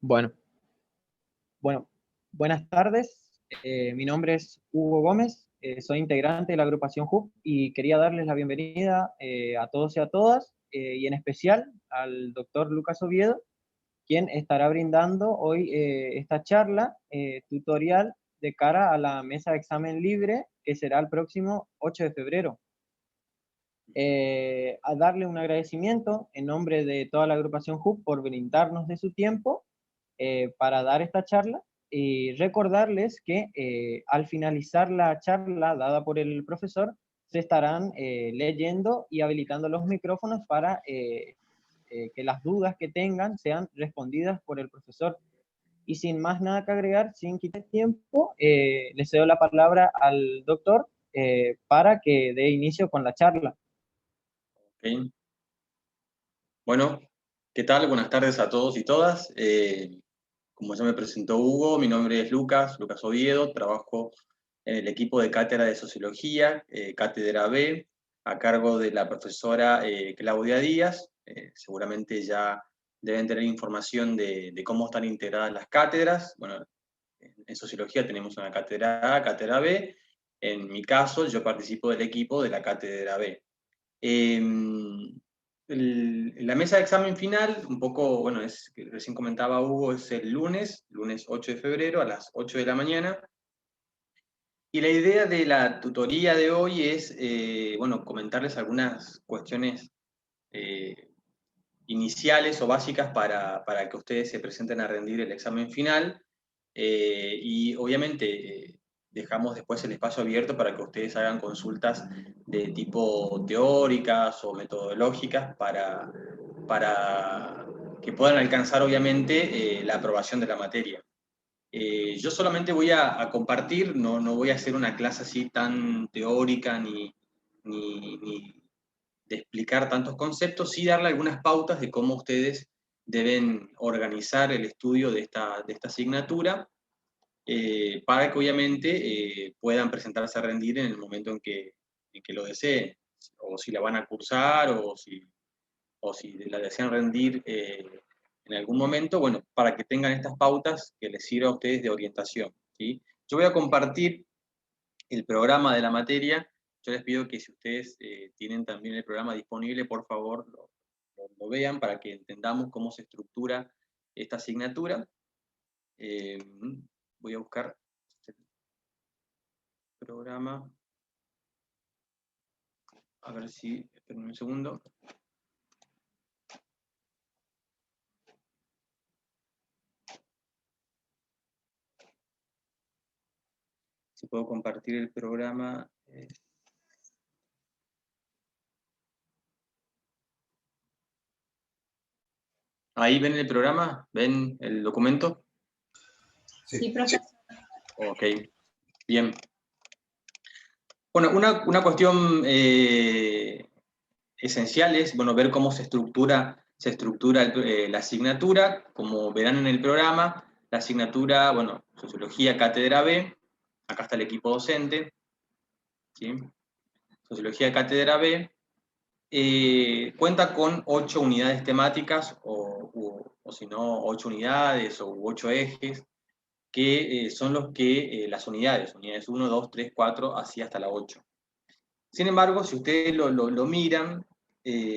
Bueno, bueno, buenas tardes. Mi nombre es Hugo Gómez, soy integrante de la agrupación HUB y quería darles la bienvenida a todos y a todas, y en especial al doctor Lucas Oviedo, quien estará brindando hoy esta charla tutorial de cara a la mesa de examen libre que será el próximo 8 de febrero. A darle un agradecimiento en nombre de toda la agrupación HUB por brindarnos de su tiempo para dar esta charla y recordarles que al finalizar la charla dada por el profesor se estarán leyendo y habilitando los micrófonos para que las dudas que tengan sean respondidas por el profesor. Y sin más nada que agregar, sin quitar tiempo, le cedo la palabra al doctor para que dé inicio con la charla. Okay. Bueno, ¿qué tal? Buenas tardes a todos y todas. Como ya me presentó Hugo, mi nombre es Lucas Oviedo, trabajo en el equipo de cátedra de Sociología, Cátedra B, a cargo de la profesora Claudia Díaz. Seguramente ya deben tener información de cómo están integradas las cátedras. Bueno, en Sociología tenemos una cátedra A, cátedra B. En mi caso, yo participo del equipo de la cátedra B. La mesa de examen final, un poco, bueno, recién comentaba Hugo, es el lunes 8 de febrero a las 8 de la mañana. Y la idea de la tutoría de hoy es, bueno, comentarles algunas cuestiones iniciales o básicas para que ustedes se presenten a rendir el examen final. Y obviamente dejamos después el espacio abierto para que ustedes hagan consultas de tipo teóricas o metodológicas para que puedan alcanzar obviamente la aprobación de la materia. Yo solamente voy a compartir, no voy a hacer una clase así tan teórica ni de explicar tantos conceptos, sí darle algunas pautas de cómo ustedes deben organizar el estudio de esta asignatura, para que obviamente puedan presentarse a rendir en el momento en que lo deseen, o si la van a cursar, o si la desean rendir en algún momento, bueno, para que tengan estas pautas que les sirva a ustedes de orientación, ¿sí? Yo voy a compartir el programa de la materia. Yo les pido que si ustedes tienen también el programa disponible, por favor lo vean para que entendamos cómo se estructura esta asignatura. Voy a buscar el programa. A ver si, esperen un segundo. Si puedo compartir el programa. ¿Ahí ven el programa? ¿Ven el documento? Sí, profesor. Ok, bien. Bueno, una cuestión esencial es, bueno, ver cómo se estructura la asignatura. Como verán en el programa, la asignatura, bueno, Sociología Cátedra B, acá está el equipo docente, ¿sí? Sociología Cátedra B, cuenta con 8 unidades temáticas, o si no, 8 unidades o 8 ejes, que son las unidades 1, 2, 3, 4, así hasta la 8. Sin embargo, si ustedes lo miran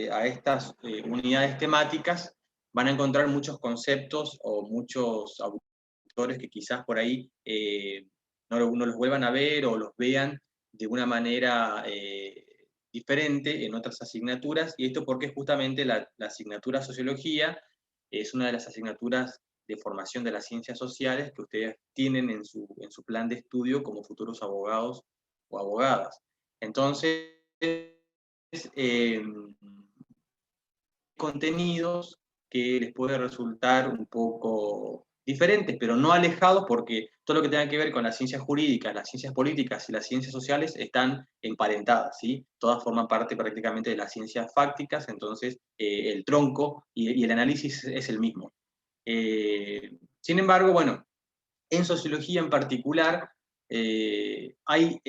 a estas unidades temáticas, van a encontrar muchos conceptos o muchos autores que quizás por ahí no los vuelvan a ver o los vean de una manera diferente en otras asignaturas, y esto porque justamente la asignatura Sociología es una de las asignaturas de formación de las ciencias sociales que ustedes tienen en su plan de estudio como futuros abogados o abogadas. Entonces, contenidos que les puede resultar un poco diferentes, pero no alejados, porque todo lo que tenga que ver con las ciencias jurídicas, las ciencias políticas y las ciencias sociales están emparentadas, ¿sí? Todas forman parte prácticamente de las ciencias fácticas, entonces el tronco y el análisis es el mismo. Sin embargo, bueno, en sociología en particular hay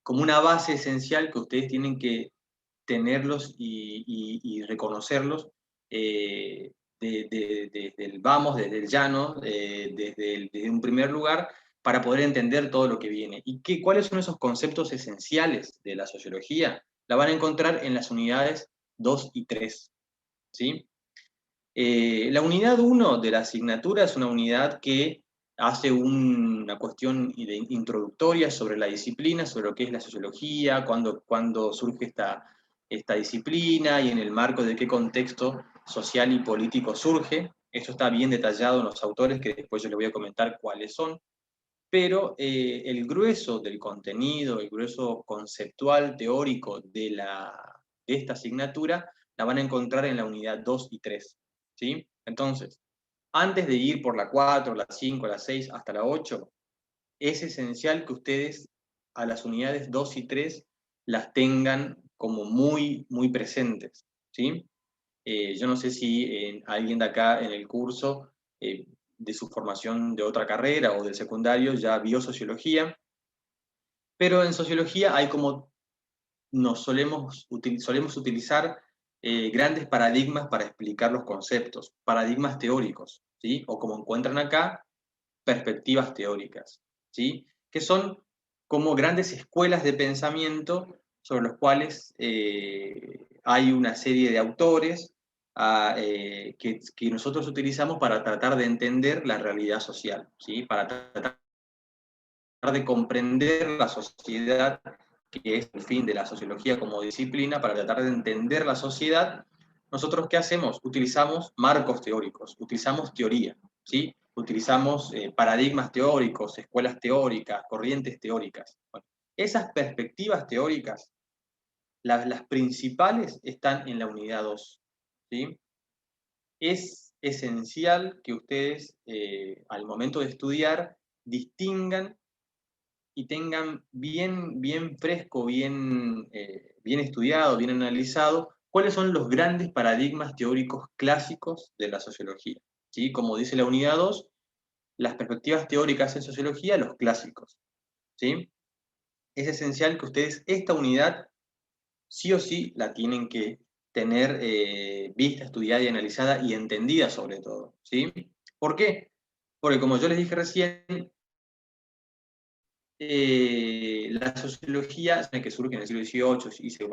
como una base esencial que ustedes tienen que tenerlos y reconocerlos, desde el vamos, desde el llano, desde un primer lugar, para poder entender todo lo que viene. ¿Y cuáles son esos conceptos esenciales de la sociología? La van a encontrar en las unidades 2 y 3. ¿Sí? La unidad 1 de la asignatura es una unidad que hace una cuestión introductoria sobre la disciplina, sobre lo que es la sociología, cuándo surge esta disciplina y en el marco de qué contexto social y político surge. Esto está bien detallado en los autores, que después yo les voy a comentar cuáles son, pero el grueso del contenido, el grueso conceptual, teórico de esta asignatura, la van a encontrar en la unidad 2 y 3. ¿Sí? Entonces, antes de ir por la 4, la 5, la 6, hasta la 8, es esencial que ustedes a las unidades 2 y 3 las tengan como muy, muy presentes. ¿Sí? Yo no sé si alguien de acá en el curso, de su formación de otra carrera o del secundario, ya vio sociología, pero en sociología hay como solemos utilizar grandes paradigmas para explicar los conceptos, paradigmas teóricos, ¿sí? O como encuentran acá, perspectivas teóricas, ¿sí? Que son como grandes escuelas de pensamiento sobre los cuales hay una serie de autores que nosotros utilizamos para tratar de entender la realidad social, ¿sí? Para tratar de comprender la sociedad, que es el fin de la sociología como disciplina, para tratar de entender la sociedad. ¿Nosotros qué hacemos? Utilizamos marcos teóricos, utilizamos teoría, ¿sí? Utilizamos paradigmas teóricos, escuelas teóricas, corrientes teóricas. Bueno, esas perspectivas teóricas, las principales, están en la unidad 2, ¿sí? Es esencial que ustedes, al momento de estudiar, distingan y tengan bien fresco, bien estudiado, bien analizado, cuáles son los grandes paradigmas teóricos clásicos de la sociología. ¿Sí? Como dice la unidad 2, las perspectivas teóricas en sociología, los clásicos. ¿Sí? Es esencial que ustedes esta unidad sí o sí la tienen que tener vista, estudiada y analizada y entendida sobre todo. ¿Sí? ¿Por qué? Porque como yo les dije recién, la sociología que surge en el siglo XVIII y se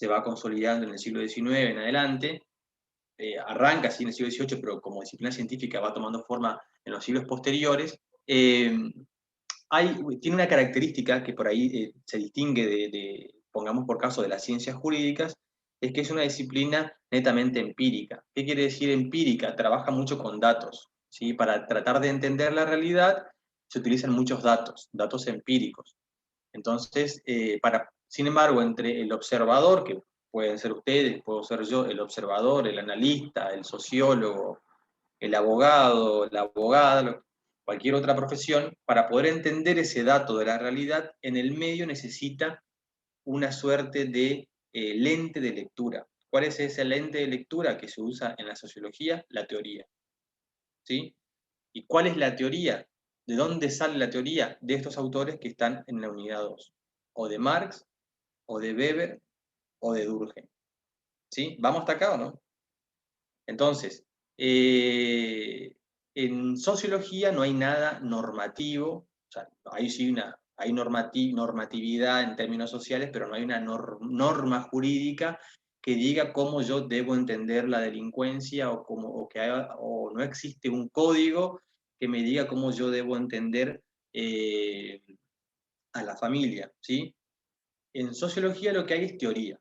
va consolidando en el siglo XIX en adelante, arranca así en el siglo XVIII, pero como disciplina científica va tomando forma en los siglos posteriores, tiene una característica que por ahí se distingue pongamos por caso, de las ciencias jurídicas, es que es una disciplina netamente empírica. ¿Qué quiere decir empírica? Trabaja mucho con datos, ¿sí? Para tratar de entender la realidad se utilizan muchos datos empíricos. Entonces, sin embargo, entre el observador, que pueden ser ustedes, puedo ser yo, el observador, el analista, el sociólogo, el abogado, la abogada, cualquier otra profesión, para poder entender ese dato de la realidad, en el medio necesita una suerte de lente de lectura. ¿Cuál es esa lente de lectura que se usa en la sociología? La teoría. ¿Sí? ¿Y cuál es la teoría? ¿De dónde sale la teoría? De estos autores que están en la unidad 2. O de Marx, o de Weber, o de Durkheim. ¿Sí? ¿Vamos hasta acá o no? Entonces, en sociología no hay nada normativo, o sea, hay sí hay normatividad en términos sociales, pero no hay una norma jurídica que diga cómo yo debo entender la delincuencia o no existe un código que me diga cómo yo debo entender a la familia, ¿sí? En sociología lo que hay es teoría.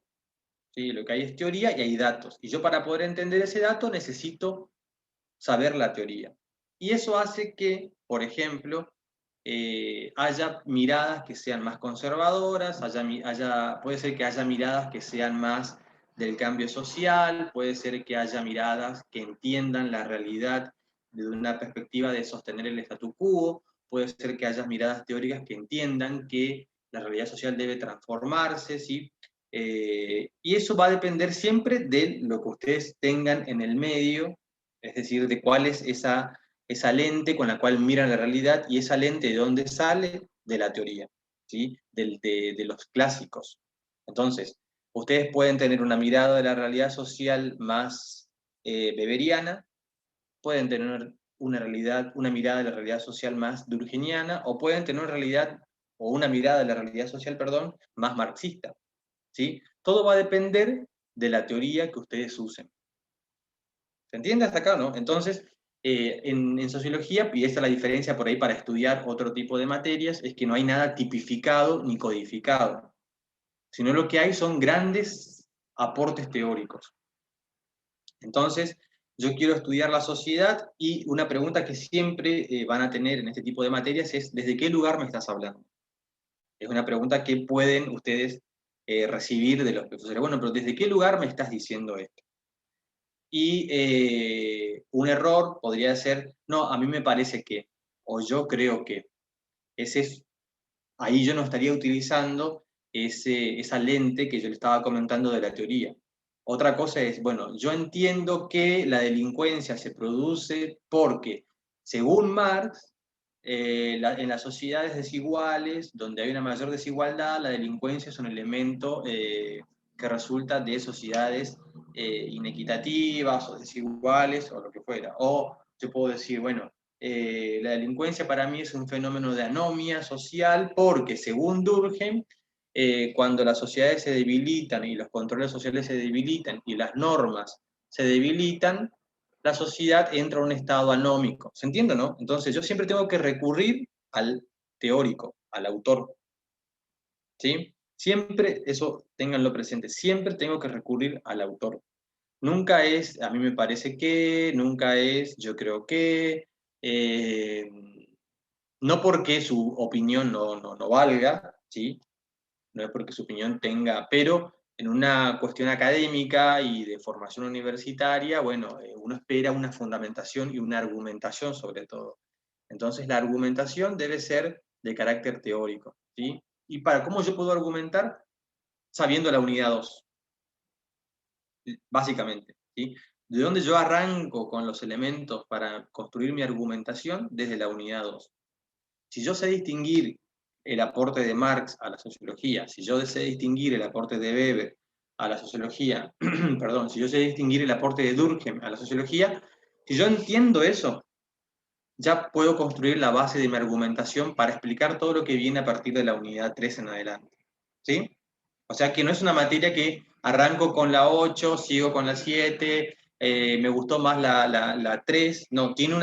¿Sí? Lo que hay es teoría y hay datos. Y yo para poder entender ese dato necesito saber la teoría. Y eso hace que, por ejemplo, haya miradas que sean más conservadoras, puede ser que haya miradas que sean más del cambio social, puede ser que haya miradas que entiendan la realidad desde una perspectiva de sostener el statu quo, puede ser que haya miradas teóricas que entiendan que la realidad social debe transformarse, ¿sí? Y eso va a depender siempre de lo que ustedes tengan en el medio, es decir, de cuál es esa lente con la cual miran la realidad, y esa lente de dónde sale, de la teoría, ¿sí? De los clásicos. Entonces, ustedes pueden tener una mirada de la realidad social más weberiana, pueden tener una mirada de la realidad social más durkheimiana, o pueden tener una mirada de la realidad social, perdón, más marxista, ¿sí? Todo va a depender de la teoría que ustedes usen. ¿Se entiende hasta acá, no? Entonces, en sociología, y esta es la diferencia por ahí para estudiar otro tipo de materias, es que no hay nada tipificado ni codificado, sino lo que hay son grandes aportes teóricos. Entonces, yo quiero estudiar la sociedad y una pregunta que siempre van a tener en este tipo de materias es, ¿desde qué lugar me estás hablando? Es una pregunta que pueden ustedes recibir de los profesores. Bueno, pero ¿desde qué lugar me estás diciendo esto? Y un error podría ser, no, a mí me parece que, o yo creo que. Ahí yo no estaría utilizando esa lente que yo le estaba comentando de la teoría. Otra cosa es, bueno, yo entiendo que la delincuencia se produce porque, según Marx, en las sociedades desiguales, donde hay una mayor desigualdad, la delincuencia es un elemento que resulta de sociedades inequitativas o desiguales o lo que fuera. O yo puedo decir, bueno, la delincuencia para mí es un fenómeno de anomia social porque, según Durkheim, cuando las sociedades se debilitan y los controles sociales se debilitan y las normas se debilitan, la sociedad entra a un estado anómico. ¿Se entiende, no? Entonces yo siempre tengo que recurrir al teórico, al autor. ¿Sí? Siempre, eso ténganlo presente, siempre tengo que recurrir al autor. Nunca es, a mí me parece que, nunca es, yo creo que, eh, no porque su opinión no valga, ¿sí? No es porque su opinión tenga, pero en una cuestión académica y de formación universitaria, bueno, uno espera una fundamentación y una argumentación sobre todo. Entonces la argumentación debe ser de carácter teórico, ¿sí? ¿Y cómo yo puedo argumentar? Sabiendo la unidad 2, básicamente, ¿sí? ¿De dónde yo arranco con los elementos para construir mi argumentación? Desde la unidad 2. Si yo sé distinguir el aporte de Marx a la sociología, si yo sé distinguir el aporte de Weber a la sociología, perdón, si yo sé distinguir el aporte de Durkheim a la sociología, si yo entiendo eso, ya puedo construir la base de mi argumentación para explicar todo lo que viene a partir de la unidad 3 en adelante. ¿Sí? O sea que no es una materia que arranco con la 8, sigo con la 7, me gustó más la 3. No, tiene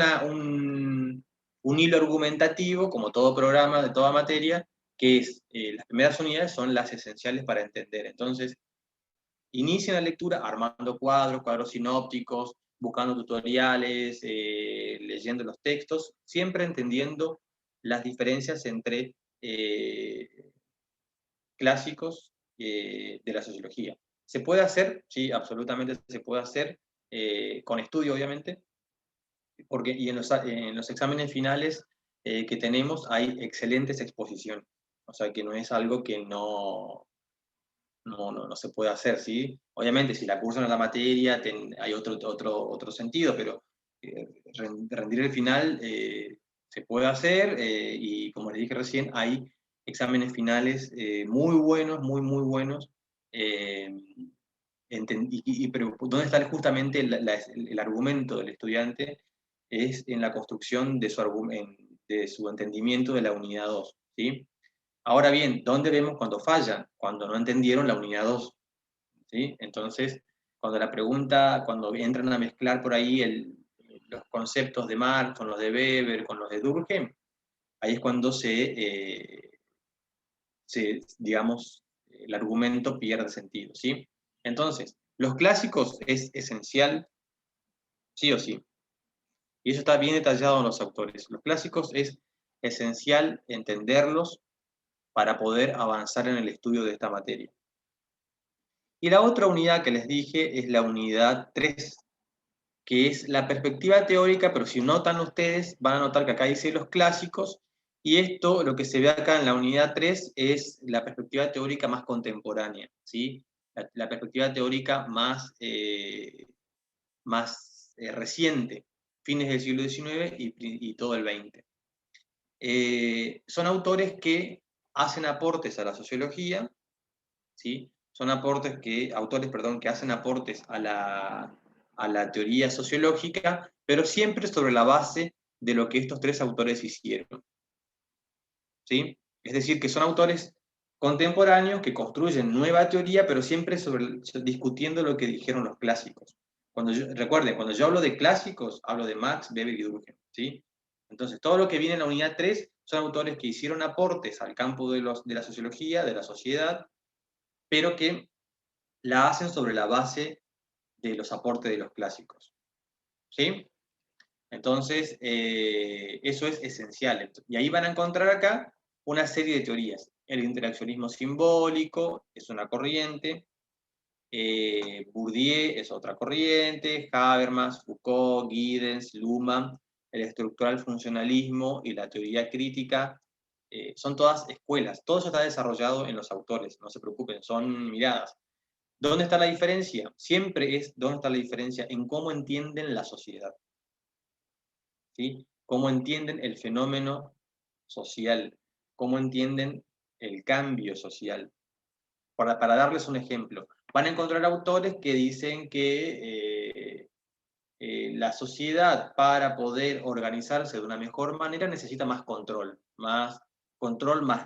un hilo argumentativo, como todo programa de toda materia, que es, las primeras unidades son las esenciales para entender. Entonces, inicia la lectura armando cuadros sinópticos, buscando tutoriales, leyendo los textos, siempre entendiendo las diferencias entre clásicos de la sociología. ¿Se puede hacer? Sí, absolutamente se puede hacer, con estudio obviamente, y en los exámenes finales que tenemos hay excelentes exposiciones, o sea que no es algo que no se puede hacer, ¿sí? Obviamente si la cursan en la materia hay otro sentido, pero rendir el final se puede hacer, y como les dije recién, hay exámenes finales muy buenos, muy buenos. Pero ¿dónde está justamente el argumento del estudiante? Es en la construcción de su entendimiento de la unidad 2, ¿sí? Ahora bien, ¿dónde vemos cuando fallan? Cuando no entendieron la unidad 2, ¿sí? Entonces, cuando entran a mezclar por ahí los conceptos de Marx con los de Weber, con los de Durkheim, ahí es cuando digamos, el argumento pierde sentido, ¿sí? Entonces, los clásicos es esencial, sí o sí, y eso está bien detallado en los autores. Los clásicos es esencial entenderlos para poder avanzar en el estudio de esta materia. Y la otra unidad que les dije es la unidad 3, que es la perspectiva teórica, pero si notan ustedes, van a notar que acá dice los clásicos, y esto, lo que se ve acá en la unidad 3, es la perspectiva teórica más contemporánea, ¿sí? La perspectiva teórica más reciente, fines del siglo XIX y todo el XX. Son autores que hacen aportes a la sociología, ¿sí? Son autores que hacen aportes a la a la teoría sociológica, pero siempre sobre la base de lo que estos tres autores hicieron. ¿Sí? Es decir, que son autores contemporáneos que construyen nueva teoría, pero siempre discutiendo lo que dijeron los clásicos. Recuerden, cuando yo hablo de clásicos, hablo de Marx, Weber y Durkheim, ¿sí? Entonces, todo lo que viene en la unidad 3 son autores que hicieron aportes al campo de la sociología, de la sociedad, pero que la hacen sobre la base de los aportes de los clásicos. ¿Sí? Entonces, eso es esencial. Y ahí van a encontrar acá una serie de teorías. El interaccionismo simbólico es una corriente, Bourdieu es otra corriente, Habermas, Foucault, Giddens, Luhmann, el estructural funcionalismo y la teoría crítica, son todas escuelas. Todo eso está desarrollado en los autores, no se preocupen, son miradas. ¿Dónde está la diferencia? Siempre es dónde está la diferencia en cómo entienden la sociedad. ¿Sí? Cómo entienden el fenómeno social, cómo entienden el cambio social. Para darles un ejemplo, van a encontrar autores que dicen que la sociedad, para poder organizarse de una mejor manera, necesita más control, más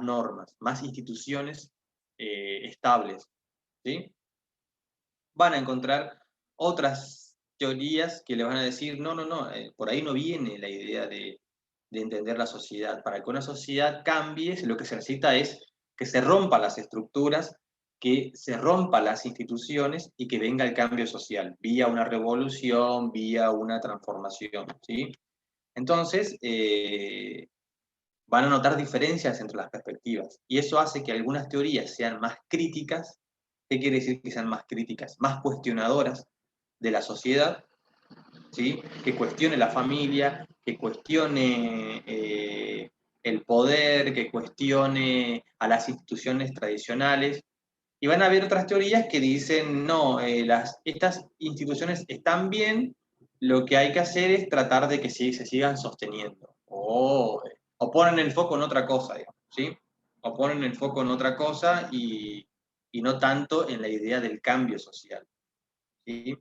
normas, más instituciones estables. ¿Sí? Van a encontrar otras teorías que le van a decir, no, por ahí no viene la idea de entender la sociedad. Para que una sociedad cambie, lo que se necesita es que se rompan las estructuras, que se rompan las instituciones y que venga el cambio social, vía una revolución, vía una transformación. ¿Sí? Entonces, van a notar diferencias entre las perspectivas, y eso hace que algunas teorías sean más críticas. ¿Qué quiere decir que sean más críticas? Más cuestionadoras de la sociedad, ¿sí? Que cuestione la familia, que cuestione el poder, que cuestione a las instituciones tradicionales. Y van a haber otras teorías que dicen, no, estas instituciones están bien, lo que hay que hacer es tratar de que se sigan sosteniendo. O ponen el foco en otra cosa, digamos, ¿sí? O ponen el foco en otra cosa y no tanto en la idea del cambio social, ¿sí?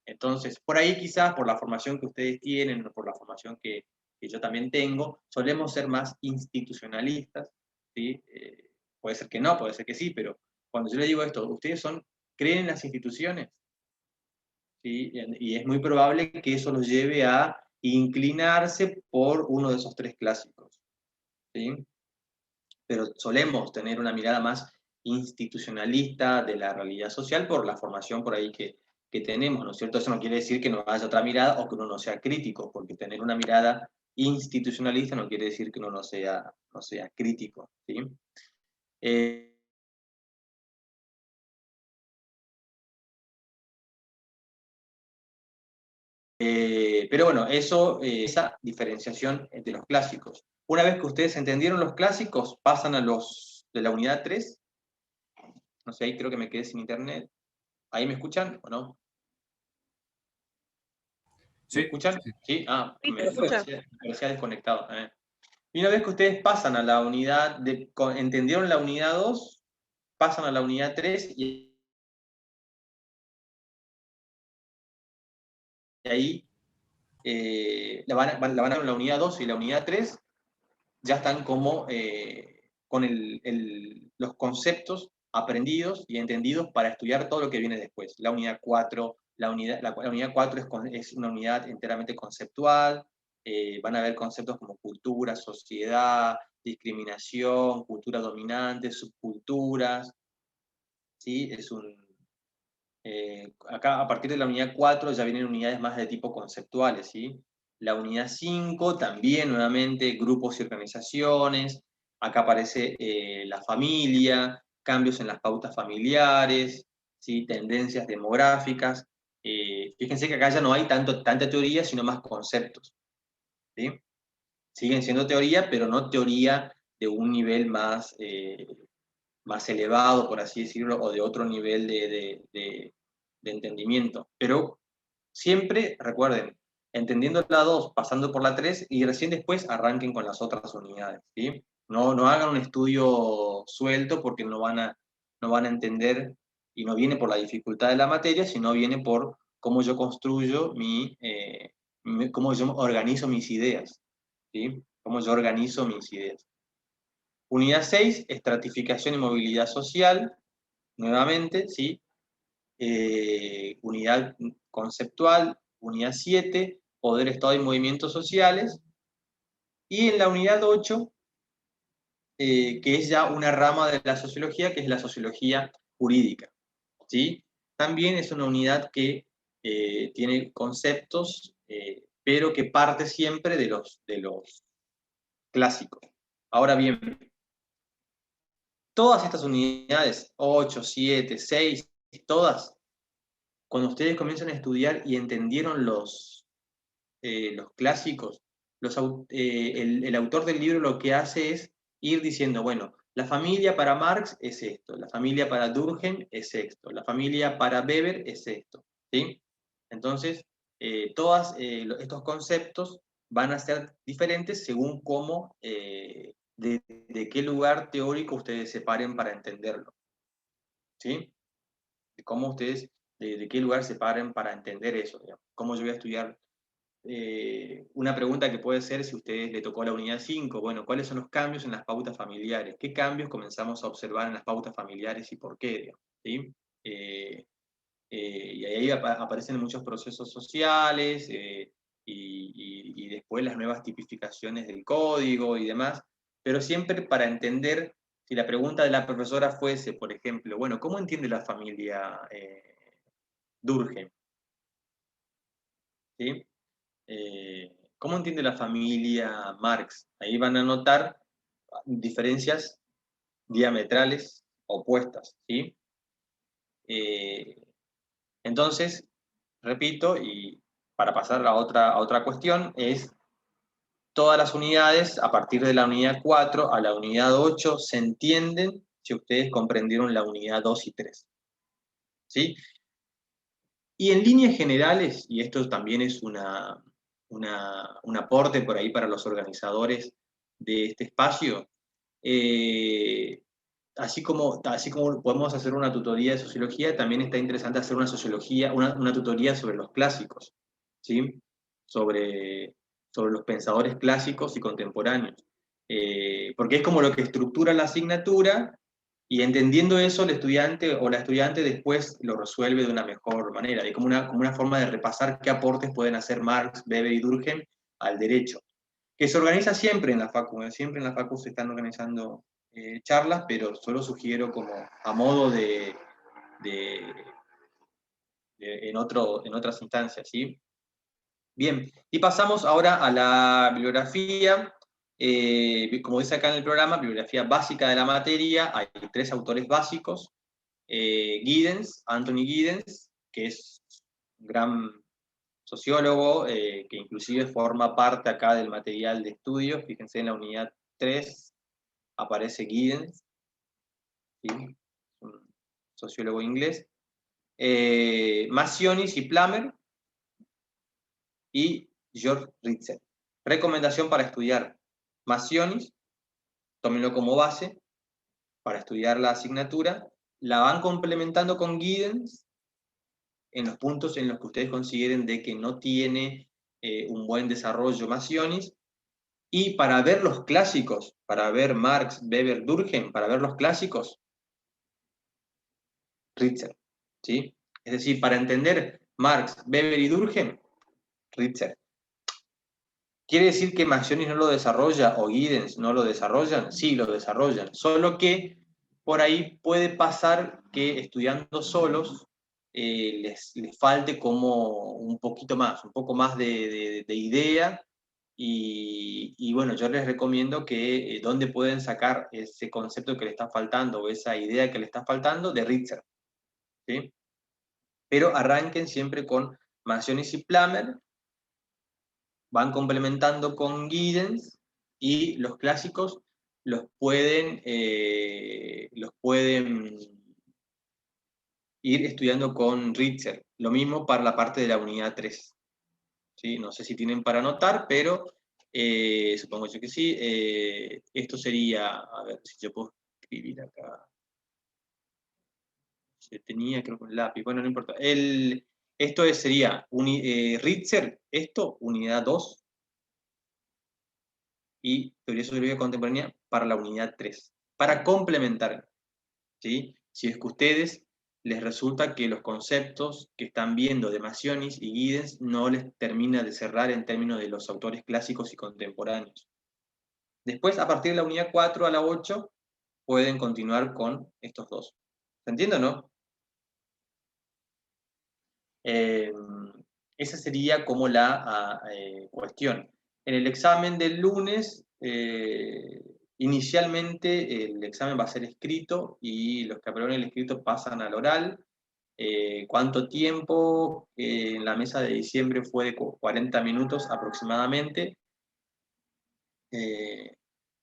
Entonces, por ahí quizás por la formación que ustedes tienen, o por la formación que yo también tengo, solemos ser más institucionalistas, ¿sí? Puede ser que no, puede ser que sí, pero cuando yo les digo esto, ustedes creen en las instituciones, ¿sí? Y es muy probable que eso los lleve a inclinarse por uno de esos tres clásicos, ¿sí? Pero solemos tener una mirada más institucionalista de la realidad social por la formación por ahí que tenemos, ¿no es cierto? Eso no quiere decir que no haya otra mirada o que uno no sea crítico, porque tener una mirada institucionalista no quiere decir que uno no sea crítico, ¿sí? Pero bueno, esa diferenciación entre los clásicos. Una vez que ustedes entendieron los clásicos, pasan a los de la unidad 3. No sé, ahí creo que me quedé sin internet. ¿Ahí me escuchan o no? ¿Me escuchan? Sí. Ah, me parecía desconectado. Y una vez que ustedes pasan a la unidad, entendieron la unidad 2, pasan a la unidad 3 y ahí la van a ver en la unidad 2 y la unidad 3, ya están como con los conceptos aprendidos y entendidos para estudiar todo lo que viene después. La unidad 4, la unidad 4 es una unidad enteramente conceptual, van a ver conceptos como cultura, sociedad, discriminación, cultura dominante, subculturas, ¿sí? Acá a partir de la unidad 4 ya vienen unidades más de tipo conceptuales, ¿sí? La unidad 5 también nuevamente grupos y organizaciones, acá aparece la familia, cambios en las pautas familiares, ¿sí? Tendencias demográficas. Fíjense que acá ya no hay tanta teoría, sino más conceptos, ¿sí? Siguen siendo teoría, pero no teoría de un nivel más elevado, por así decirlo, o de otro nivel de entendimiento. Pero siempre, recuerden, entendiendo la 2, pasando por la 3, y recién después arranquen con las otras unidades, ¿sí? No hagan un estudio suelto porque no van a entender, y no viene por la dificultad de la materia, sino viene por cómo yo construyo cómo yo organizo mis ideas, ¿sí? Cómo yo organizo mis ideas. Unidad 6, estratificación y movilidad social, nuevamente, ¿sí? Unidad conceptual. Unidad 7, poder, Estado y movimientos sociales. Y en la unidad 8, que es ya una rama de la sociología, que es la sociología jurídica, ¿sí? También es una unidad que tiene conceptos, pero que parte siempre de los clásicos. Ahora bien, todas estas unidades, 8, 7, 6, todas, cuando ustedes comienzan a estudiar y entendieron los clásicos, el autor del libro lo que hace es ir diciendo, bueno, la familia para Marx es esto, la familia para Durkheim es esto, la familia para Weber es esto, ¿sí? Entonces, todos estos conceptos van a ser diferentes según cómo, de qué lugar teórico ustedes se paren para entenderlo, ¿sí? De cómo ustedes, de qué lugar se paren para entender eso, digamos. Cómo yo voy a estudiar. Una pregunta que puede ser, si a ustedes le tocó la unidad 5, bueno, ¿cuáles son los cambios en las pautas familiares? ¿Qué cambios comenzamos a observar en las pautas familiares y por qué? Digamos, ¿sí? Y ahí aparecen muchos procesos sociales y después las nuevas tipificaciones del código y demás, pero siempre para entender, si la pregunta de la profesora fuese, por ejemplo, bueno, ¿cómo entiende la familia Durkheim? ¿Sí? ¿Cómo entiende la familia Marx? Ahí van a notar diferencias diametrales opuestas, ¿sí? Entonces, repito, y para pasar a otra cuestión, es todas las unidades, a partir de la unidad 4 a la unidad 8, se entienden si ustedes comprendieron la unidad 2 y 3, ¿sí? Y en líneas generales, y esto también es un aporte por ahí para los organizadores de este espacio, así como podemos hacer una tutoría de sociología, también está interesante hacer una sociología, una tutoría sobre los clásicos, ¿sí? Sobre los pensadores clásicos y contemporáneos. Porque es como lo que estructura la asignatura, y entendiendo eso, el estudiante o la estudiante después lo resuelve de una mejor manera. Es como una forma de repasar qué aportes pueden hacer Marx, Weber y Durkheim al derecho. Que se organiza siempre en la facu, siempre en la facu se están organizando charlas, pero solo sugiero como a modo en otras instancias, ¿sí? Bien, y pasamos ahora a la bibliografía. Como dice acá en el programa, bibliografía básica de la materia. Hay 3 autores básicos. Giddens, Anthony Giddens, que es un gran sociólogo, que inclusive forma parte acá del material de estudio. Fíjense en la unidad 3, aparece Giddens, ¿sí? Un sociólogo inglés. Massionis y Plummer, y George Ritzel. Recomendación para estudiar Massionis, tómenlo como base para estudiar la asignatura, la van complementando con Giddens en los puntos en los que ustedes consideren de que no tiene un buen desarrollo Massionis, y para ver los clásicos, para ver Marx, Weber, Durkheim, para ver los clásicos, Ritzel, ¿sí? Es decir, para entender Marx, Weber y Durkheim, Ritzel. ¿Quiere decir que Massionis no lo desarrolla o Giddens no lo desarrollan? Sí, lo desarrollan, solo que por ahí puede pasar que estudiando solos les falte como un poquito más, un poco más de idea, y bueno, yo les recomiendo que ¿dónde pueden sacar ese concepto que le está faltando o esa idea que le está faltando? De Ritzer, ¿sí? Pero arranquen siempre con Massionis y Plummer, van complementando con Giddens, y los clásicos los pueden ir estudiando con Ritzer. Lo mismo para la parte de la unidad 3. ¿Sí? No sé si tienen para anotar, pero supongo yo que sí. Esto sería, a ver si yo puedo escribir acá. Se tenía, creo, con lápiz. Bueno, no importa. Esto sería Ritzer, esto, unidad 2, y teoría sociológica contemporánea para la unidad 3, para complementar, ¿sí? Si es que a ustedes les resulta que los conceptos que están viendo de Masionis y Giddens no les termina de cerrar en términos de los autores clásicos y contemporáneos. Después, a partir de la unidad 4 a la 8, pueden continuar con estos dos. ¿Se entiende o no? Esa sería como la cuestión. En el examen del lunes, inicialmente el examen va a ser escrito y los que aprueban el escrito pasan al oral. ¿Cuánto tiempo? En la mesa de diciembre fue de 40 minutos aproximadamente.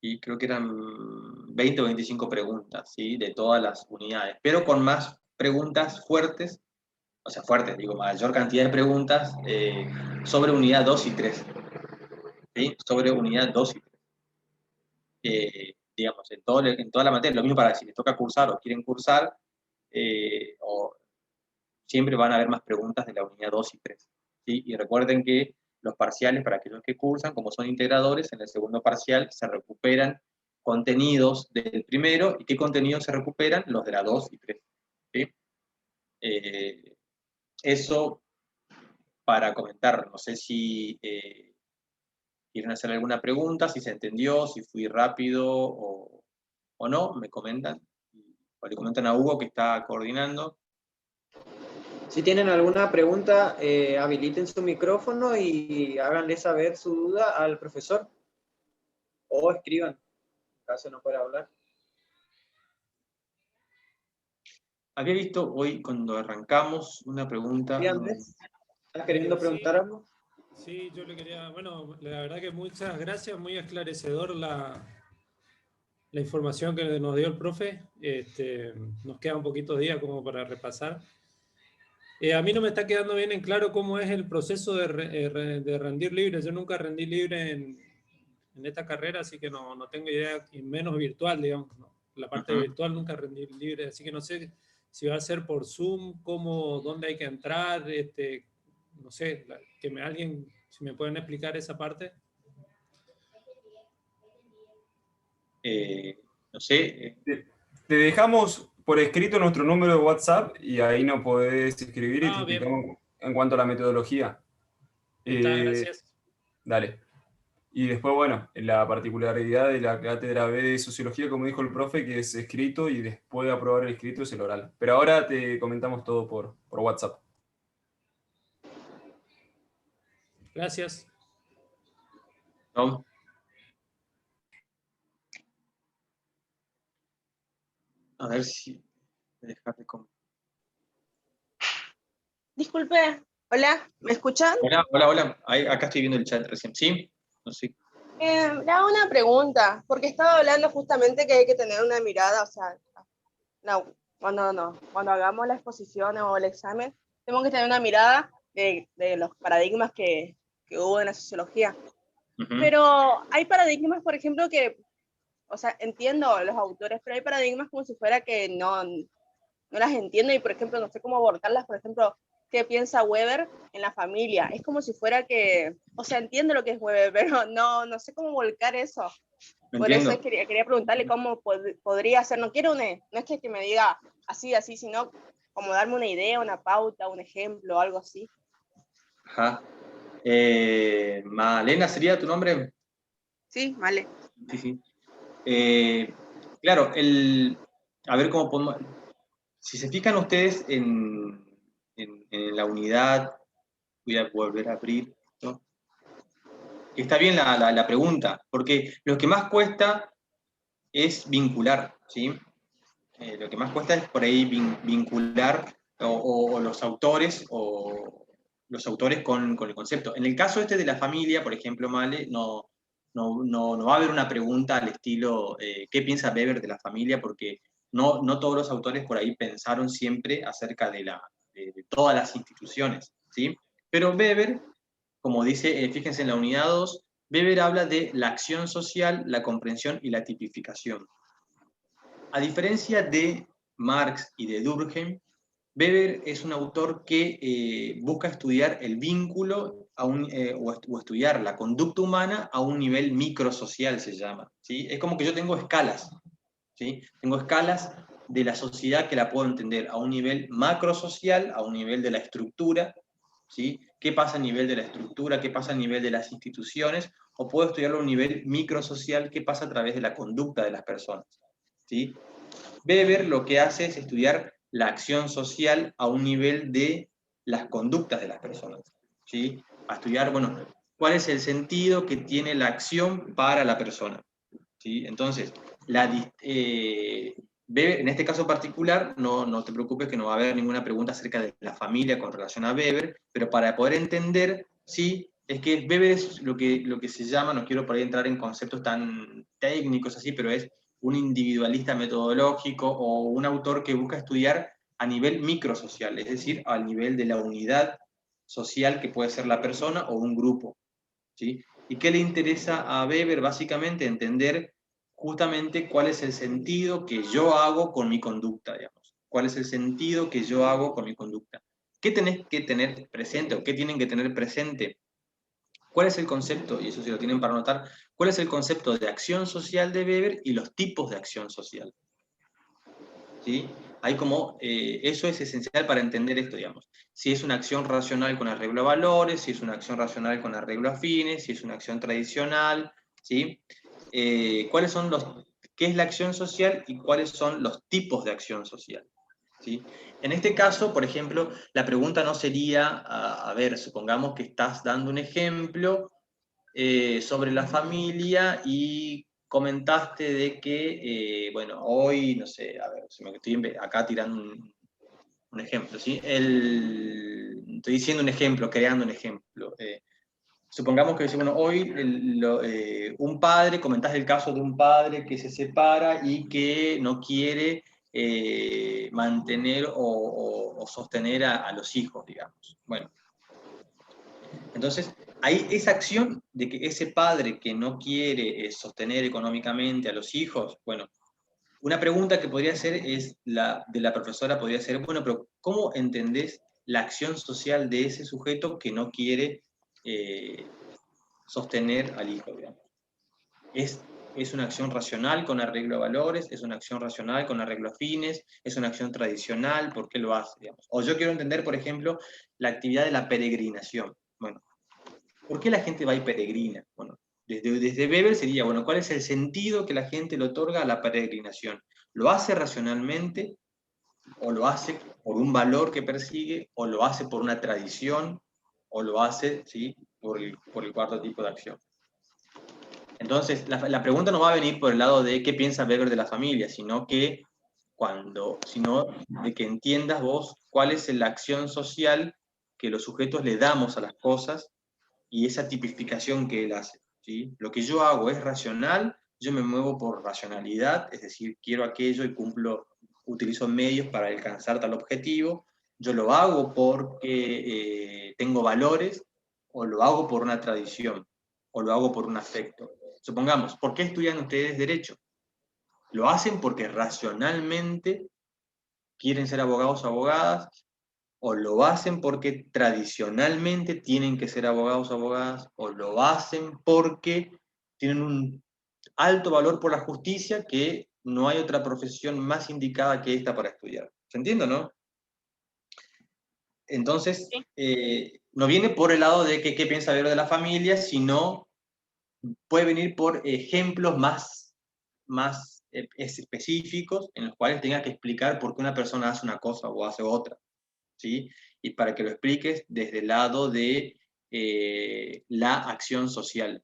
Y creo que eran 20 o 25 preguntas, ¿sí? De todas las unidades, pero con más preguntas fuertes, o sea, fuertes, digo, mayor cantidad de preguntas sobre unidad 2 y 3, ¿sí? Sobre unidad 2 y 3. Digamos, en toda la materia, lo mismo para si les toca cursar o quieren cursar, siempre van a haber más preguntas de la unidad 2 y 3, ¿sí? Y recuerden que los parciales, para aquellos que cursan, como son integradores, en el segundo parcial se recuperan contenidos del primero, ¿y qué contenidos se recuperan? Los de la 2 y 3, ¿sí? Eso para comentar, no sé si quieren hacer alguna pregunta, si se entendió, si fui rápido o no, me comentan, o le comentan a Hugo que está coordinando. Si tienen alguna pregunta, habiliten su micrófono y háganle saber su duda al profesor. O escriban, en caso no pueda hablar. Había visto hoy, cuando arrancamos, una pregunta. ¿Sí, Andrés? ¿Estás queriendo preguntar algo? Sí, yo le quería, bueno, la verdad que muchas gracias, muy esclarecedor la información que nos dio el profe. Nos queda un poquito de día como para repasar. A mí no me está quedando bien en claro cómo es el proceso de rendir libre. Yo nunca rendí libre en esta carrera, así que no tengo idea, y menos virtual, digamos, ¿no? La parte virtual nunca rendí libre, así que no sé si va a ser por Zoom, dónde hay que entrar, no sé, alguien, si me pueden explicar esa parte. No sé. Te dejamos por escrito nuestro número de WhatsApp y ahí nos podés escribir y te explicamos en cuanto a la metodología. Gracias. Dale. Y después, bueno, la particularidad de la cátedra B de Sociología, como dijo el profe, que es escrito y después de aprobar el escrito es el oral. Pero ahora te comentamos todo por WhatsApp. Gracias. No. A ver si me dejas de comer. Disculpe, hola, ¿me escuchan? Hola. Acá estoy viendo el chat recién, ¿sí? No sé. Le hago una pregunta, porque estaba hablando justamente que hay que tener una mirada, o sea, cuando hagamos la exposición o el examen, tenemos que tener una mirada de los paradigmas que hubo en la sociología. Pero hay paradigmas, por ejemplo, que, o sea, entiendo los autores, pero hay paradigmas como si fuera que no las entiendo y, por ejemplo, no sé cómo abordarlas. Por ejemplo, ¿qué piensa Weber en la familia? Es como si fuera que, o sea, entiendo lo que es Weber, pero no sé cómo volcar eso. Por eso quería preguntarle cómo podría ser. No es que me diga así, sino como darme una idea, una pauta, un ejemplo, algo así. Ajá. Malena, ¿sería tu nombre? Sí, vale. Sí. Claro, a ver cómo podemos. Si se fijan ustedes en la unidad, voy a volver a abrir esto. Está bien la pregunta, porque lo que más cuesta es vincular, ¿sí? Lo que más cuesta es por ahí vincular o los autores con el concepto. En el caso de la familia, por ejemplo, Male, no va a haber una pregunta al estilo ¿qué piensa Weber de la familia? Porque no todos los autores por ahí pensaron siempre acerca de todas las instituciones, ¿sí? Pero Weber, como dice, fíjense en la unidad 2, Weber habla de la acción social, la comprensión y la tipificación. A diferencia de Marx y de Durkheim, Weber es un autor que busca estudiar el vínculo o estudiar la conducta humana a un nivel microsocial, se llama, ¿sí? Es como que yo tengo escalas, ¿sí? Tengo escalas de la sociedad que la puedo entender a un nivel macrosocial, a un nivel de la estructura, ¿sí? ¿Qué pasa a nivel de la estructura? ¿Qué pasa a nivel de las instituciones? O puedo estudiarlo a un nivel microsocial, ¿qué pasa a través de la conducta de las personas? ¿Sí? Weber lo que hace es estudiar la acción social a un nivel de las conductas de las personas, ¿sí? A estudiar, bueno, cuál es el sentido que tiene la acción para la persona, ¿sí? Entonces, Weber, en este caso particular, no te preocupes que no va a haber ninguna pregunta acerca de la familia con relación a Weber, pero para poder entender, sí, es que Weber es lo que se llama, no quiero por ahí entrar en conceptos tan técnicos así, pero es un individualista metodológico o un autor que busca estudiar a nivel microsocial, es decir, al nivel de la unidad social que puede ser la persona o un grupo, ¿sí? ¿Y qué le interesa a Weber? Básicamente entender justamente cuál es el sentido que yo hago con mi conducta, digamos. ¿Cuál es el sentido que yo hago con mi conducta? ¿Qué tenés que tener presente o qué tienen que tener presente? ¿Cuál es el concepto? Y eso sí lo tienen para anotar. ¿Cuál es el concepto de acción social de Weber y los tipos de acción social? ¿Sí? Hay como, eso es esencial para entender esto, digamos. Si es una acción racional con arreglo a valores, si es una acción racional con arreglo a fines, si es una acción tradicional, ¿sí? ¿Cuáles son qué es la acción social y cuáles son los tipos de acción social? ¿Sí? En este caso, por ejemplo, la pregunta no sería, a ver, supongamos que estás dando un ejemplo sobre la familia y comentaste de que, bueno, hoy, no sé, a ver, se me estoy acá tirando un ejemplo, ¿sí? Estoy diciendo un ejemplo, creando un ejemplo. Supongamos que, bueno, hoy un padre, comentás el caso de un padre que se separa y que no quiere mantener o sostener a los hijos, digamos. Bueno, entonces, hay esa acción de que ese padre que no quiere sostener económicamente a los hijos, bueno, una pregunta que podría ser es de la profesora podría ser, bueno, pero ¿cómo entendés la acción social de ese sujeto que no quiere sostener al hijo, digamos? ¿Es una acción racional con arreglo a valores? ¿Es una acción racional con arreglo a fines? ¿Es una acción tradicional? ¿Por qué lo hace, digamos? O yo quiero entender, por ejemplo, la actividad de la peregrinación. Bueno, ¿por qué la gente va y peregrina? Bueno, desde Weber sería, bueno, ¿cuál es el sentido que la gente le otorga a la peregrinación? ¿Lo hace racionalmente? ¿O lo hace por un valor que persigue? ¿O lo hace por una tradición? ¿O lo hace, ¿sí?, por el cuarto tipo de acción? Entonces, la pregunta no va a venir por el lado de qué piensa Weber de la familia, sino de que entiendas vos cuál es la acción social que los sujetos le damos a las cosas y esa tipificación que él hace, ¿sí? Lo que yo hago es racional, yo me muevo por racionalidad, es decir, quiero aquello y utilizo medios para alcanzar tal objetivo, yo lo hago porque tengo valores, o lo hago por una tradición, o lo hago por un afecto. Supongamos, ¿por qué estudian ustedes Derecho? ¿Lo hacen porque racionalmente quieren ser abogados o abogadas? ¿O lo hacen porque tradicionalmente tienen que ser abogados o abogadas? ¿O lo hacen porque tienen un alto valor por la justicia, que no hay otra profesión más indicada que esta para estudiar? ¿Se entiende, no? Entonces, no viene por el lado de qué piensa ver de la familia, sino puede venir por ejemplos más específicos en los cuales tenga que explicar por qué una persona hace una cosa o hace otra, ¿sí? Y para que lo expliques desde el lado de la acción social.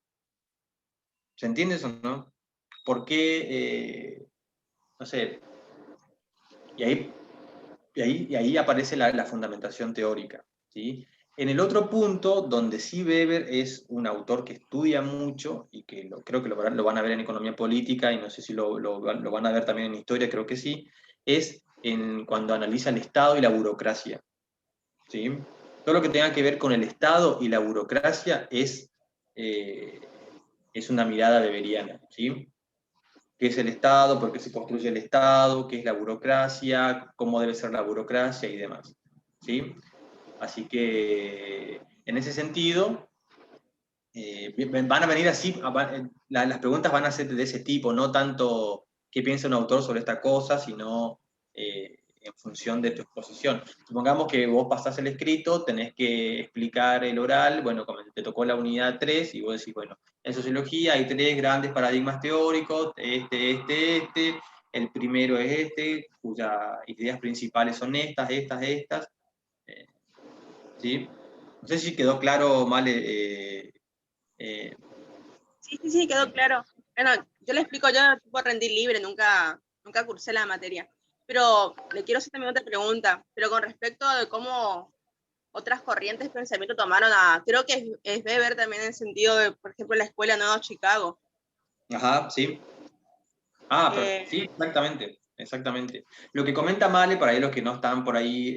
¿Se entiende eso, no? ¿Por qué, no sé, y ahí aparece la fundamentación teórica, ¿sí? En el otro punto, donde sí Weber es un autor que estudia mucho, y que creo que lo van a ver en economía política, y no sé si lo van a ver también en historia, creo que sí, es cuando analiza el Estado y la burocracia, ¿sí? Todo lo que tenga que ver con el Estado y la burocracia es una mirada weberiana, ¿sí? qué es el Estado, por qué se construye el Estado, qué es la burocracia, cómo debe ser la burocracia y demás, ¿sí? Así que, en ese sentido, van a venir así, las preguntas van a ser de ese tipo, no tanto qué piensa un autor sobre esta cosa, sino en función de tu exposición. Supongamos que vos pasás el escrito, tenés que explicar el oral, bueno, como te tocó la unidad 3, y vos decís, bueno, en sociología hay 3 grandes paradigmas teóricos, el primero es este, cuyas ideas principales son estas, ¿sí? No sé si quedó claro, Male. Sí, quedó claro. Bueno, yo le explico, yo tipo rendir libre, nunca cursé la materia. Pero le quiero hacer también otra pregunta, pero con respecto a cómo otras corrientes de pensamiento tomaron creo que es Weber también en el sentido de, por ejemplo, la Escuela Nueva Chicago. Ajá, sí. Sí, exactamente. Lo que comenta Male, para ahí los que no están por ahí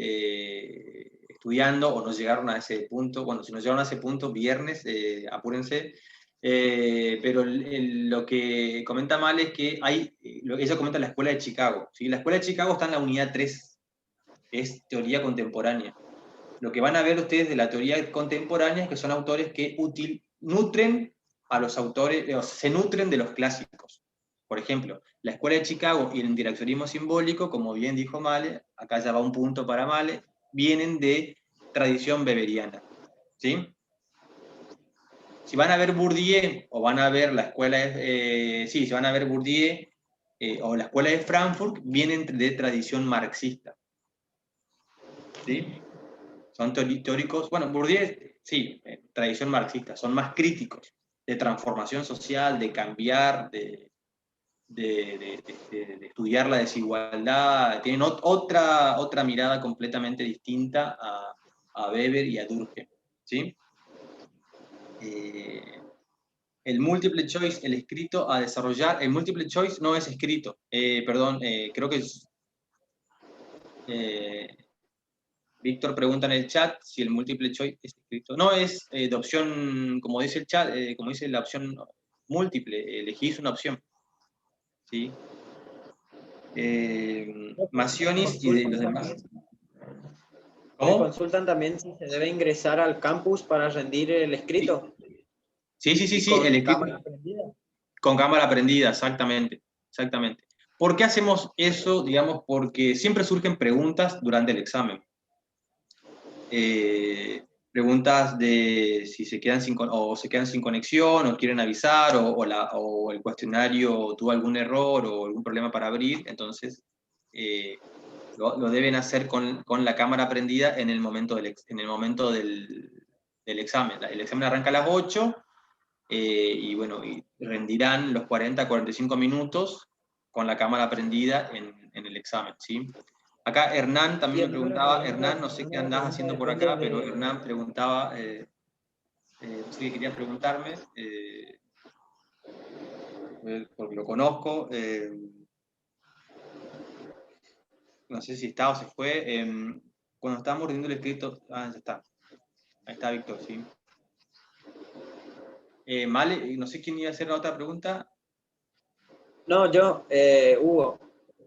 estudiando o no llegaron a ese punto, bueno, si no llegaron a ese punto, viernes, apúrense, pero lo que comenta Male es que ella comenta la Escuela de Chicago, ¿sí? La Escuela de Chicago está en la unidad 3, es teoría contemporánea. Lo que van a ver ustedes de la teoría contemporánea es que son autores que nutren a los autores, se nutren de los clásicos. Por ejemplo, la Escuela de Chicago y el interaccionismo simbólico, como bien dijo Male, acá ya va un punto para Male, vienen de tradición weberiana, ¿sí? Si van a ver Bourdieu o van a ver la escuela, si van a ver Bourdieu o la escuela de Frankfurt, vienen de tradición marxista, ¿sí? Son teóricos, bueno, Bourdieu, sí, tradición marxista, son más críticos de transformación social, de cambiar, de estudiar la desigualdad, tienen otra mirada completamente distinta a Weber y a Durkheim, ¿sí? El multiple choice, el escrito a desarrollar, el multiple choice no es escrito, creo que es... Víctor pregunta en el chat si el multiple choice es escrito. No, es de opción, como dice el chat, como dice la opción múltiple, elegís una opción, ¿sí? Macionis y de los demás. ¿Me consultan también si se debe ingresar al campus para rendir el escrito? Sí, el escrito. Cámara prendida. Con cámara prendida, exactamente. ¿Por qué hacemos eso? Digamos, porque siempre surgen preguntas durante el examen. Preguntas de si se quedan sin conexión, o quieren avisar, o el cuestionario tuvo algún error o algún problema para abrir, entonces lo deben hacer con la cámara prendida en el momento del examen. El examen arranca a las 8, y bueno, y rendirán los 40-45 minutos con la cámara prendida en el examen, ¿sí? Acá Hernán también me preguntaba, Hernán, no sé qué andás haciendo por acá, pero Hernán preguntaba, no sé qué querías preguntarme, porque lo conozco, no sé si está o se fue, cuando estábamos rindiendo el escrito, ya está, ahí está Víctor, sí. Male, no sé quién iba a hacer la otra pregunta. No, yo, Hugo,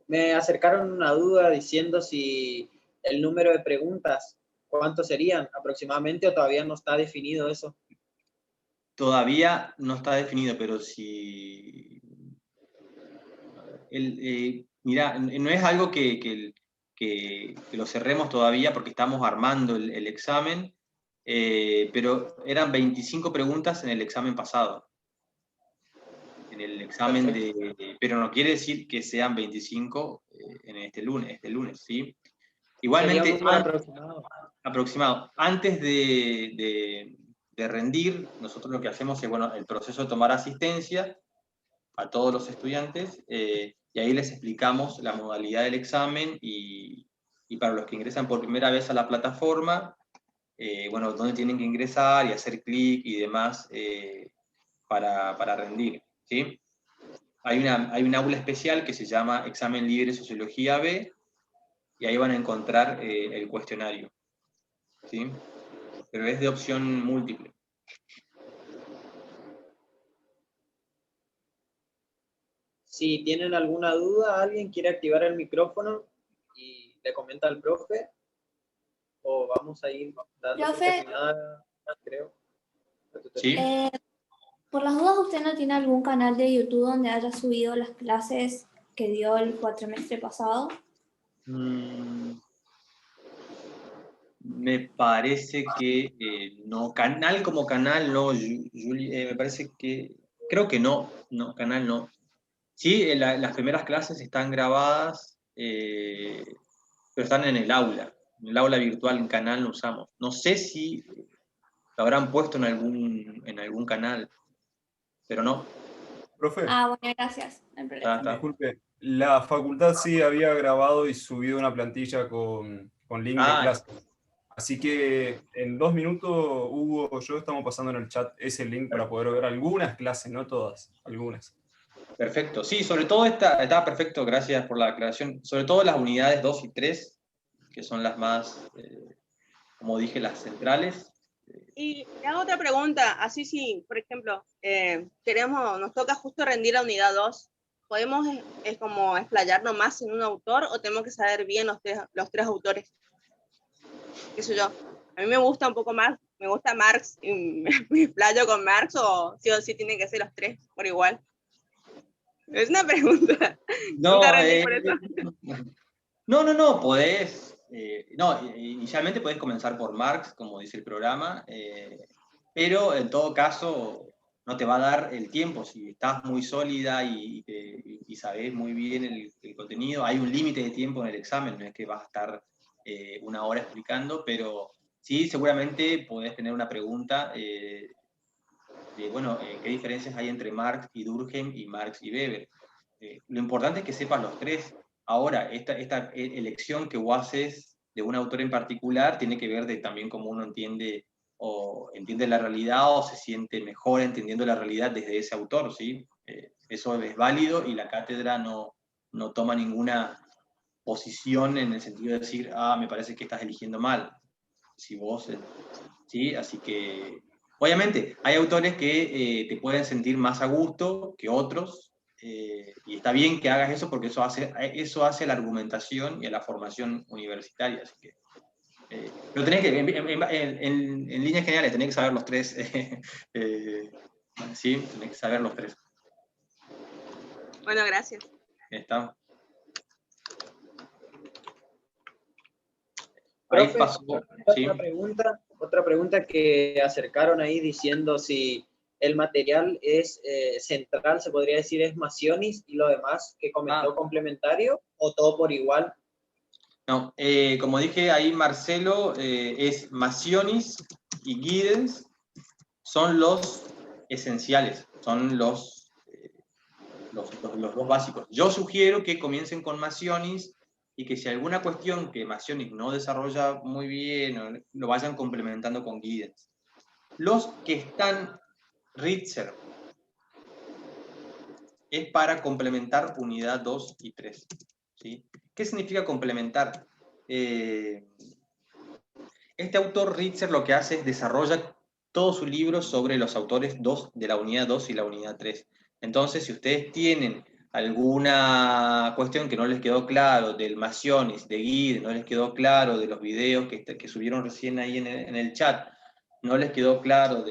me acercaron una duda diciendo si el número de preguntas, ¿cuántos serían aproximadamente o todavía no está definido eso? Todavía no está definido, pero si... Mira, no es algo que lo cerremos todavía porque estamos armando el examen, pero eran 25 preguntas en el examen pasado. En el examen pero no quiere decir que sean 25 en este lunes, ¿sí? Igualmente, sería un número aproximado. Antes de rendir, nosotros lo que hacemos es, bueno, el proceso de tomar asistencia a todos los estudiantes, y ahí les explicamos la modalidad del examen y para los que ingresan por primera vez a la plataforma, bueno, dónde tienen que ingresar y hacer clic y demás para rendir, ¿sí? Hay un aula especial que se llama Examen Libre Sociología B, y ahí van a encontrar el cuestionario, ¿sí? Pero es de opción múltiple. si tienen alguna duda, alguien quiere activar el micrófono y le comenta al profe, o vamos a ir dando por terminada, creo. ¿Sí? Por las dudas, ¿usted no tiene algún canal de YouTube donde haya subido las clases que dio el cuatrimestre pasado? Me parece que no. Canal como canal, no. Me parece que... Creo que no. No, canal no. Sí, las primeras clases están grabadas, pero están en el aula. En el aula virtual, en canal no usamos. No sé si lo habrán puesto en algún canal, pero no. Profe, Ah, bueno, gracias. No hay problema. Está. disculpe, la facultad sí había grabado y subido una plantilla con link de clase. Así que en 2 minutos, Hugo o yo estamos pasando en el chat ese link para poder ver algunas clases, no todas, algunas. Perfecto. Sí, sobre todo está perfecto, gracias por la aclaración. Sobre todo las unidades 2 y 3, que son las más, como dije, las centrales. Y le hago otra pregunta, así si, por ejemplo, nos toca justo rendir la unidad 2, ¿podemos como explayarnos más en un autor o tenemos que saber bien los tres autores? ¿Qué sé yo? A mí me gusta un poco más, me gusta Marx, y me explayo con Marx, o sí tienen que ser los tres por igual. Es una pregunta. No, Nunca rendí por eso. no, podés... inicialmente podés comenzar por Marx, como dice el programa, pero en todo caso no te va a dar el tiempo. Si estás muy sólida y sabés muy bien el contenido, hay un límite de tiempo en el examen, no es que vas a estar 1 hora explicando, pero sí, seguramente podés tener una pregunta de, bueno, ¿qué diferencias hay entre Marx y Durkheim y Marx y Weber? Lo importante es que sepas los tres. Ahora, esta elección que vos haces de un autor en particular tiene que ver de también cómo uno entiende la realidad o se siente mejor entendiendo la realidad desde ese autor, ¿sí? Eso es válido y la cátedra no toma ninguna posición en el sentido de decir, me parece que estás eligiendo mal. Si vos, ¿sí? Así que, obviamente, hay autores que te pueden sentir más a gusto que otros, y está bien que hagas eso porque eso hace a la argumentación y a la formación universitaria. Así que, pero tenés que, en líneas generales, tenés que saber los tres. Sí, tenés que saber los tres. Bueno, gracias. Está. Ahí Profe, pasó. ¿Sí? Otra pregunta que acercaron ahí diciendo si el material es central, se podría decir, es Macionis y lo demás que comentó complementario, o todo por igual. No, como dije ahí, Marcelo, es Macionis y Giddens son los esenciales, son los dos básicos. Yo sugiero que comiencen con Macionis y que si alguna cuestión que Macionis no desarrolla muy bien, lo vayan complementando con Giddens. Los que están Ritzer es para complementar unidad 2 y 3. ¿Sí? ¿Qué significa complementar? Este autor Ritzer lo que hace es desarrolla todo su libro sobre los autores de la unidad 2 y la unidad 3. Entonces, si ustedes tienen alguna cuestión que no les quedó claro del Macionis, de Guide, no les quedó claro de los videos que subieron recién ahí en el chat, no les quedó claro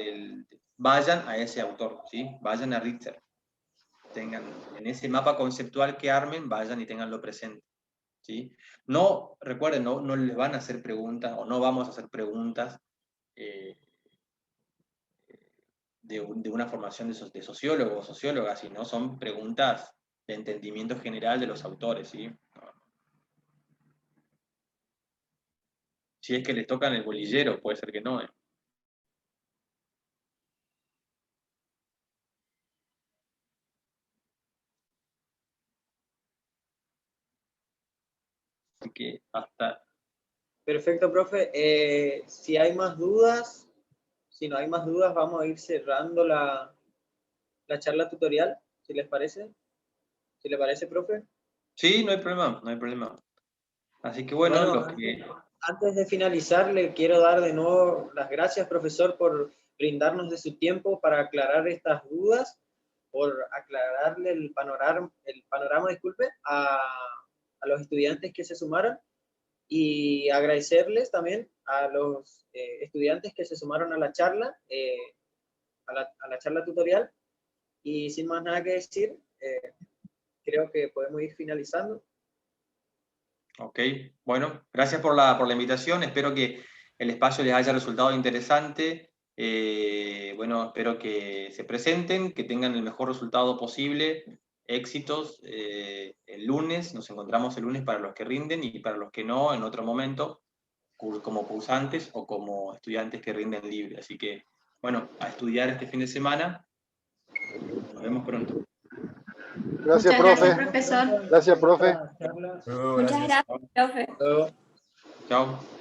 vayan a ese autor, ¿sí? Vayan a Ritzer. Tengan en ese mapa conceptual que armen, vayan y tenganlo presente. ¿Sí? No, recuerden, no les van a hacer preguntas, o no vamos a hacer preguntas de una formación de sociólogo o socióloga, sino son preguntas de entendimiento general de los autores, ¿sí? Si es que les tocan el bolillero, puede ser que no, ¿eh? Así que hasta... Perfecto, profe. Si hay más dudas, si no hay más dudas, vamos a ir cerrando la charla tutorial, si les parece. ¿Si le parece, profe? Sí, no hay problema, no hay problema. Así que bueno, antes de finalizar, le quiero dar de nuevo las gracias, profesor, por brindarnos de su tiempo para aclarar estas dudas, por aclararle el panorama, disculpe, a los estudiantes que se sumaron, y agradecerles también a los estudiantes que se sumaron a la charla, a la charla tutorial. Y sin más nada que decir, creo que podemos ir finalizando. Ok, bueno, gracias por la invitación. Espero que el espacio les haya resultado interesante. Bueno, espero que se presenten, que tengan el mejor resultado posible. Éxitos. El lunes, nos encontramos el lunes para los que rinden, y para los que no, en otro momento, como cursantes o como estudiantes que rinden libre. Así que, bueno, a estudiar este fin de semana. Nos vemos pronto. Gracias, Muchas profe. gracias, profesor. Gracias, profe. Luego, Muchas gracias. gracias, profe. Luego. Chao.